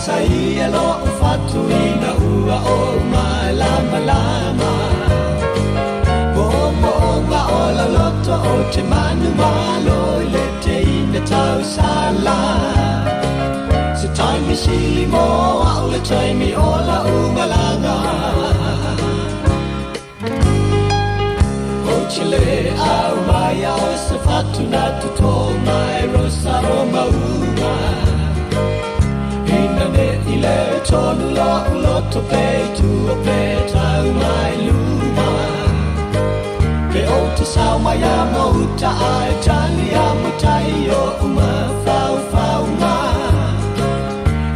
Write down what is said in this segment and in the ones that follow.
saia lo fatuina ua o malama Bomonga o la loto o te manu malo le te ina tau sala Se taimi sili mo au le taimi o la umalanga O chile au mai au se fatuna tuto mai rosa o maunga Ile tonu la uloto pe tu a pe tau mai luma Ke o te sao mai a mo uta ai tali a mo tai o uma fau ma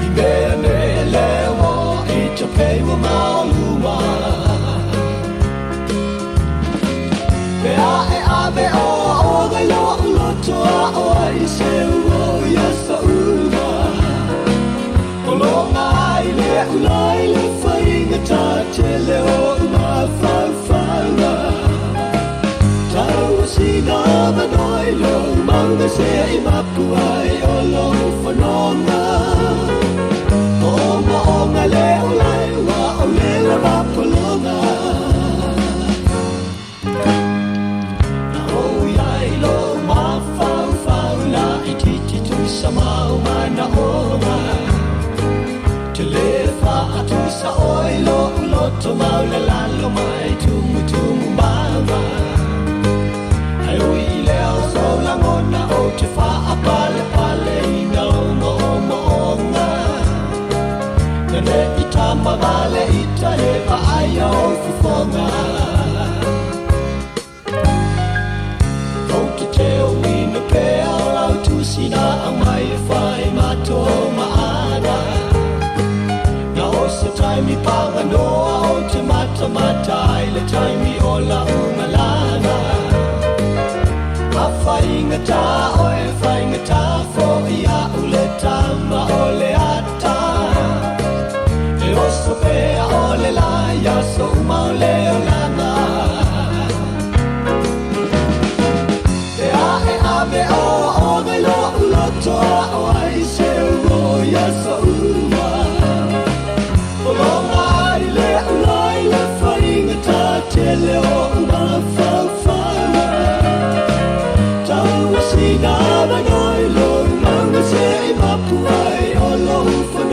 I mea me le o I te pe wa mau luma Pe a e a me o gai lo uloto a o ai se uo ia sa uma Longa ile ulai le whainga tā te leo ma whawhanga Tau sina manoi lo manga se I mapu ai o lo whanonga O maonga le ulai wa o le la mapolonga Na o iai lo ma whawhanga I titi tu samau mana onga Te le wha atu sa oilo Loto mau le lalo mai tumu mama Ai ui leo so la ngona o te wha apale pale Ina o onga Nane I tama vale I ta he wa aia o fufonga O te teo ina pea o lau tusina a mai e whai mato maana Se taimi panganoa o te mata I le taimi o la umalana A whainga tā o e whainga tā Fo ia u le tama o le ata E oso pea o le laia So umau le o lana E a me o gai lo uloto a o ai se uro ia so uma Longa ile ulai le whainga tā te leo ma whawhanga Tau sina manoi lo manga se I mapu ai o lo whanonga